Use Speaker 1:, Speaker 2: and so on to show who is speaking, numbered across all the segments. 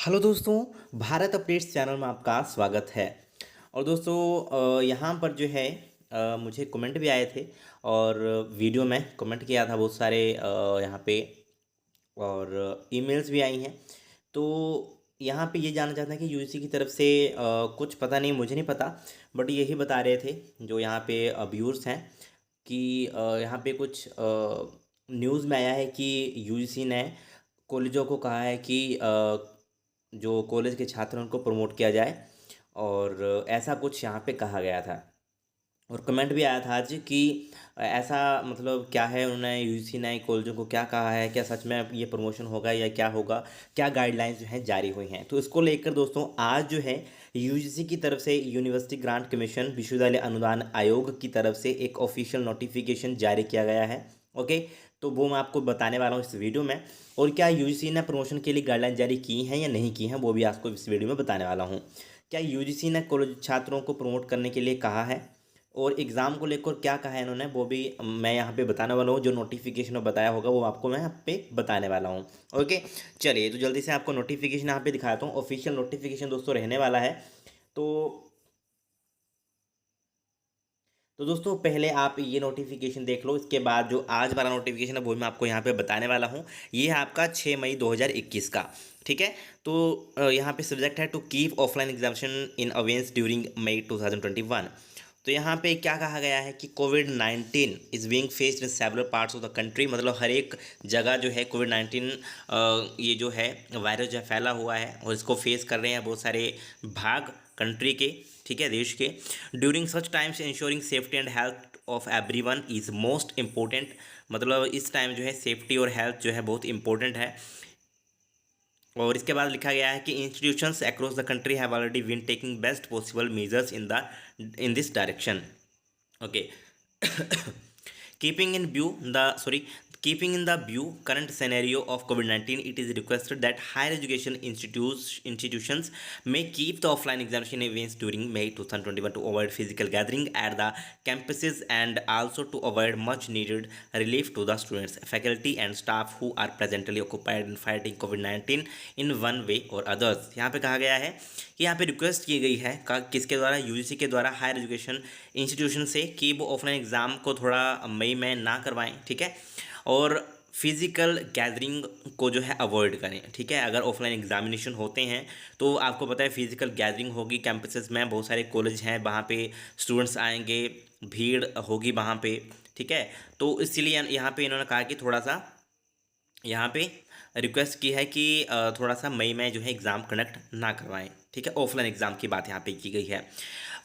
Speaker 1: Hello दोस्तों, Bharat updates channel में आपका स्वागत है। और दोस्तों यहाँ पर जो है मुझे कमेंट भी आए थे और वीडियो में कमेंट किया था बहुत सारे यहाँ पे, और ईमेल्स भी आई हैं। तो यहाँ पे ये जानना चाहते हैं कि यूजीसी की तरफ से कुछ पता नहीं, मुझे नहीं पता, बट यही बता रहे थे जो यहाँ पे व्यूअर्स हैं कि यहाँ पे कुछ न्यूज़ में आया है कि यूजीसी ने कॉलेजों को कहा है कि जो कॉलेज के छात्र हैं उनको प्रमोट किया जाए, और ऐसा कुछ यहाँ पे कहा गया था। और कमेंट भी आया था आज कि ऐसा मतलब क्या है, उन्होंने यूजीसी ने कॉलेजों को क्या कहा है, क्या सच में ये प्रमोशन होगा या क्या होगा, क्या गाइडलाइंस जो हैं जारी हुई हैं। तो इसको लेकर दोस्तों आज जो है यूजीसी की तरफ से यूनिवर्सिटी ग्रांट कमीशन विश्वविद्यालय अनुदान आयोग की तरफ से एक ऑफिशियल नोटिफिकेशन जारी किया गया है। ओके, तो वो मैं आपको बताने वाला हूँ इस वीडियो में। और क्या यूजीसी ने प्रमोशन के लिए गाइडलाइन जारी की हैं या नहीं की हैं, वो भी आपको इस वीडियो में बताने वाला हूँ। क्या यूजीसी ने कॉलेज छात्रों को प्रमोट करने के लिए कहा है, और एग्ज़ाम को लेकर क्या कहा है इन्होंने, वो भी मैं यहाँ पे बताने वाला हूँ। जो नोटिफिकेशन में बताया होगा वो आपको मैं यहाँ पे बताने वाला हूँ। ओके, चलिए तो जल्दी से आपको नोटिफिकेशन यहाँ पे दिखाता हूँ। ऑफिशियल नोटिफिकेशन दोस्तों रहने वाला है। तो दोस्तों पहले आप ये नोटिफिकेशन देख लो, इसके बाद जो आज वाला नोटिफिकेशन है वो मैं आपको यहाँ पे बताने वाला हूँ। ये है आपका 6 मई 2021 का। ठीक है, तो यहाँ पे सब्जेक्ट है to keep offline examination in abeyance during May 2021। तो यहाँ पे क्या कहा गया है कि covid is being faced in several parts of the country, मतलब हर एक जगह जो है कोविड-19 ये जो है वायरस जो है फैला हुआ है और इसको फेस कर रहे हैं बहुत सारे भाग कंट्री के, ठीक है, देश के। During such times ensuring safety and health of everyone is most important, मतलब इस टाइम जो है सेफ्टी और हेल्थ जो है बहुत इंपॉर्टेंट है। और इसके बाद लिखा गया है कि institutions across the country have already been taking best possible measures in this direction. Okay, keeping in view the sorry keeping in the view current scenario of COVID-19, it is requested that higher education institutions may keep the offline examination events during May 2021 to avoid physical gathering at the campuses and also to avoid much needed relief to the students, faculty and staff who are presently occupied in fighting COVID-19 in one way or others। यहाँ पे कहा गया है कि यहाँ पे request की गई है किसके द्वारा, यूजीसी के द्वारा हायर एजुकेशन इंस्टीट्यूशन से, कि वो ऑफलाइन एग्ज़ाम को थोड़ा मई में ना करवाएं। ठीक है, और फिज़िकल गैदरिंग को जो है अवॉइड करें। ठीक है, अगर ऑफलाइन एग्जामिनेशन होते हैं तो आपको पता है फिज़िकल गैदरिंग होगी कैंपसेस में, बहुत सारे कॉलेज हैं वहाँ पे स्टूडेंट्स आएंगे, भीड़ होगी वहाँ पे। ठीक है, तो इसीलिए यहाँ पे इन्होंने कहा कि थोड़ा सा यहाँ पे रिक्वेस्ट की है कि थोड़ा सा मई में जो है एग्ज़ाम कंडक्ट ना करवाएं। ठीक है, ऑफलाइन एग्ज़ाम की बात यहाँ पे की गई है।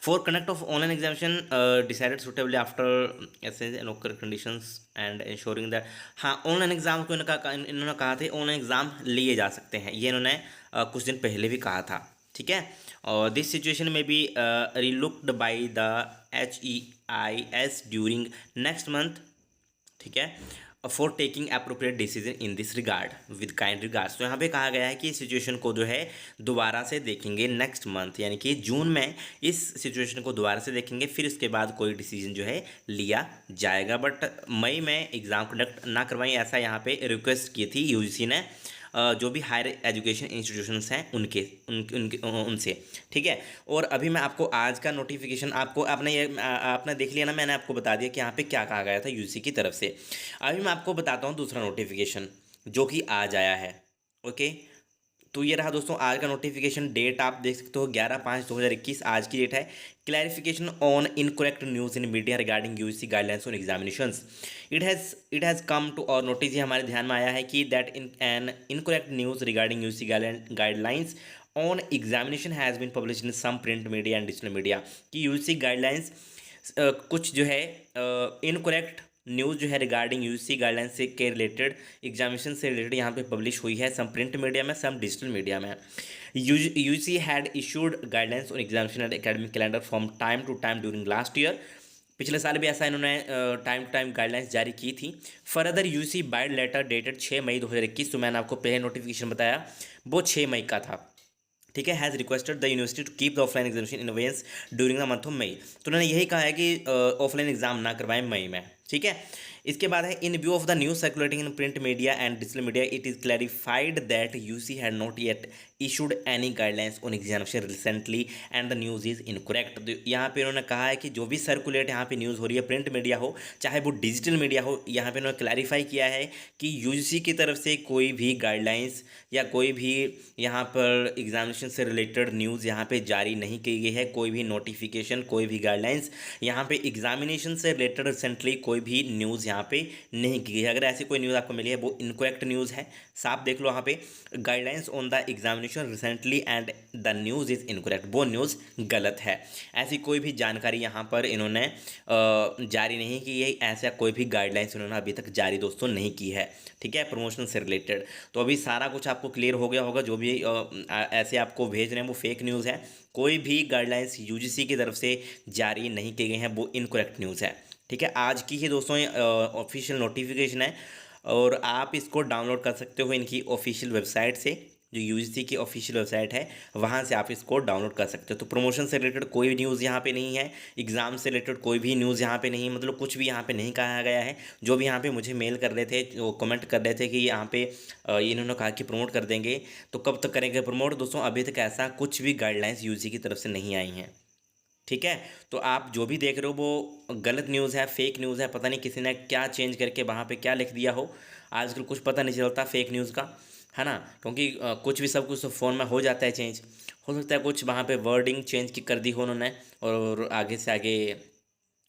Speaker 1: For conduct of online examination decided suitably after ऐसे local conditions and insuring that. हाँ, ऑनलाइन एग्ज़ाम को इन्होंने कहा था ऑनलाइन एग्ज़ाम लिए जा सकते हैं, ये इन्होंने कुछ दिन पहले भी कहा था। ठीक है, और दिस सिचुएशन में be relooked by the HEIS during next month. ठीक है, for taking appropriate decision in this regard with kind regards. तो यहाँ पे कहा गया है कि इस सिचुएशन को जो है दोबारा से देखेंगे नेक्स्ट मंथ, यानी कि जून में इस सिचुएशन को दोबारा से देखेंगे, फिर उसके बाद कोई डिसीजन जो है लिया जाएगा। बट मई में एग्ज़ाम कंडक्ट ना करवाएं, ऐसा यहाँ पे रिक्वेस्ट की थी यूजीसी ने जो भी हायर एजुकेशन इंस्टीट्यूशंस हैं उनके उनके उनके उनसे। ठीक है, और अभी मैं आपको आज का नोटिफिकेशन आपको आपने देख लिया ना, मैंने आपको बता दिया कि यहाँ पे क्या कहा गया था यूजीसी की तरफ से। अभी मैं आपको बताता हूँ दूसरा नोटिफिकेशन जो कि आज आया है। ओके, तो ये रहा दोस्तों आज का नोटिफिकेशन। डेट आप देख सकते हो 11/5/2021 आज की डेट है। Clarification on incorrect news in media regarding UGC guidelines on examinations. It has come to our notice, ये हमारे ध्यान में आया है कि that in an incorrect news regarding UGC guidelines on examination has been publish in some print media and digital media. कि UGC guidelines कुछ जो है इनकरेक्ट न्यूज़ जो है रिगार्डिंग यूजीसी गाइडलाइंस से के रिलेटेड, एग्जामिनेशन से रिलेटेड यहाँ पे पब्लिश हुई है, सम प्रिंट मीडिया में, सम डिजिटल मीडिया में। UGC had issued guidelines on examination and academic calendar from time to time during last year. पिछले साल भी ऐसा इन्होंने टाइम टू टाइम गाइडलाइंस जारी की थी। Further UGC vide letter dated 6 May 2021, तो मैंने आपको पहले नोटिफिकेशन बताया वो 6 मई का था। ठीक है, has requested the university to keep the offline examination in abeyance during the month of May. तो उन्होंने यही कहा है कि ऑफलाइन एग्जाम ना करवाएं मई में। ठीक है, इसके बाद है इन view of the news circulating in print media and digital media it is clarified that UC had not yet issued any guidelines on examination recently and the news is incorrect. तो यहाँ पे उन्होंने कहा है कि जो भी सर्कुलेट यहाँ पे न्यूज़ हो रही है, प्रिंट मीडिया हो चाहे वो डिजिटल मीडिया हो, यहाँ पे उन्होंने क्लैरिफाई किया है कि यूजीसी की तरफ से कोई भी गाइडलाइंस या कोई भी यहाँ पर एग्जामिनेशन से रिलेटेड न्यूज़ यहाँ पे जारी नहीं की गई है। कोई भी नोटिफिकेशन, कोई भी गाइडलाइंस यहाँ पे एग्जामिनेशन से रिलेटेड रिसेंटली कोई भी न्यूज़ यहाँ पे नहीं की गई है। अगर ऐसी कोई न्यूज़ आपको मिली है वो इनकरेक्ट न्यूज़ है, साफ देख लो यहाँ पे guidelines on the examination recently and the news is incorrect, वो न्यूज़ गलत है। ऐसी कोई भी जानकारी यहाँ पर इन्होंने जारी नहीं की है, ऐसा कोई भी गाइडलाइंस इन्होंने अभी तक जारी दोस्तों नहीं की है। ठीक है, प्रमोशन से रिलेटेड तो अभी सारा कुछ आपको क्लियर हो गया होगा। जो भी ऐसे आपको भेज रहे हैं वो फेक न्यूज़ है। कोई भी गाइडलाइंस यूजीसी की तरफ से जारी नहीं की गई हैं, वो इनकरेक्ट न्यूज़ है। ठीक है, आज की ही दोस्तों ऑफिशियल नोटिफिकेशन है और आप इसको डाउनलोड कर सकते हो इनकी ऑफिशियल वेबसाइट से, जो यूजीसी की ऑफिशियल वेबसाइट है वहाँ से आप इसको डाउनलोड कर सकते हो। तो प्रमोशन से रिलेटेड कोई न्यूज़ यहाँ पे नहीं है, एग्ज़ाम से रिलेटेड कोई भी न्यूज़ यहाँ पे नहीं है, मतलब कुछ भी यहाँ पे नहीं कहा गया है। जो भी यहाँ पे मुझे मेल कर रहे थे, वो कमेंट कर रहे थे कि यहाँ पे इन्होंने कहा कि प्रमोट कर देंगे, तो कब तक करेंगे प्रमोट दोस्तों? अभी तक ऐसा कुछ भी गाइडलाइंस यूजीसी की तरफ से नहीं आई हैं। ठीक है, तो आप जो भी देख रहे हो वो गलत न्यूज़ है, फेक न्यूज़ है। पता नहीं किसी ने क्या चेंज करके वहाँ पे क्या लिख दिया हो। आजकल कुछ पता नहीं चलता फेक न्यूज़ का, है ना, क्योंकि कुछ भी सब कुछ तो फ़ोन में हो जाता है चेंज। हो सकता है कुछ वहाँ पे वर्डिंग चेंज की कर दी हो उन्होंने और आगे से आगे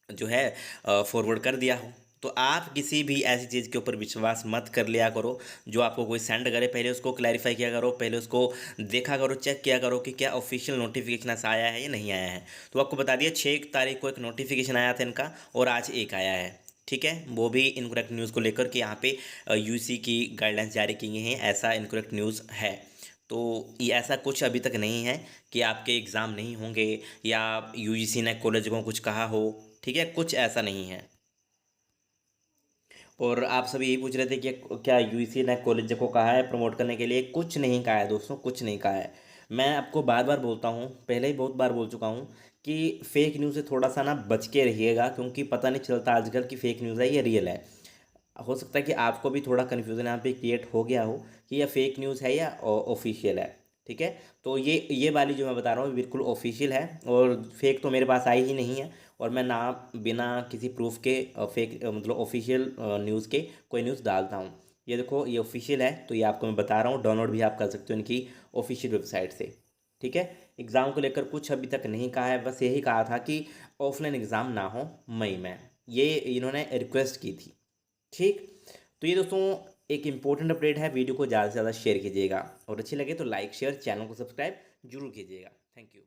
Speaker 1: जो है फॉरवर्ड कर दिया हो। तो आप किसी भी ऐसी चीज़ के ऊपर विश्वास मत कर लिया करो। जो आपको कोई सेंड करे पहले उसको क्लैरिफाई किया करो, पहले उसको देखा करो, चेक किया करो कि क्या ऑफिशियल नोटिफिकेशन ऐसा आया है या नहीं आया है। तो आपको बता दिया 6 तारीख को एक नोटिफिकेशन आया था इनका और आज एक आया है। ठीक है, वो भी इनकरेक्ट न्यूज़ को लेकर के यहाँ पे यूसी की गाइडलाइंस जारी की गई हैं, ऐसा इनकरेक्ट न्यूज़ है। तो ये ऐसा कुछ अभी तक नहीं है कि आपके एग्ज़ाम नहीं होंगे या यूजीसी ने कॉलेज को कुछ कहा हो। ठीक है, कुछ ऐसा नहीं है। और आप सभी यही पूछ रहे थे कि क्या यूजीसी ने कॉलेज को कहा है प्रमोट करने के लिए? कुछ नहीं कहा है दोस्तों, कुछ नहीं कहा है। मैं आपको बार बार बोलता हूँ, पहले ही बहुत बार बोल चुका हूँ कि फेक न्यूज़ से थोड़ा सा ना बच के रहिएगा, क्योंकि पता नहीं चलता आजकल की फेक न्यूज़ है या रियल है। हो सकता है कि आपको भी थोड़ा कन्फ्यूज़न यहाँ पे क्रिएट हो गया हो कि यह फेक न्यूज़ है या ऑफिशियल है। ठीक है, तो ये वाली जो मैं बता रहा हूँ बिल्कुल ऑफिशियल है और फेक तो मेरे पास आई ही नहीं है। और मैं ना बिना किसी प्रूफ के फेक मतलब ऑफिशियल न्यूज़ के कोई न्यूज़ डालता हूँ। ये देखो, ये ऑफिशियल है, तो ये आपको मैं बता रहा हूँ, डाउनलोड भी आप कर सकते हो इनकी ऑफिशियल वेबसाइट से। ठीक है, एग्ज़ाम को लेकर कुछ अभी तक नहीं कहा है, बस यही कहा था कि ऑफलाइन एग्ज़ाम ना हो मई में, ये इन्होंने रिक्वेस्ट की थी। ठीक, तो ये दोस्तों एक इम्पोर्टेंट अपडेट है। वीडियो को ज़्यादा से ज़्यादा शेयर कीजिएगा और अच्छी लगे तो लाइक शेयर, चैनल को सब्सक्राइब जरूर कीजिएगा। Thank you.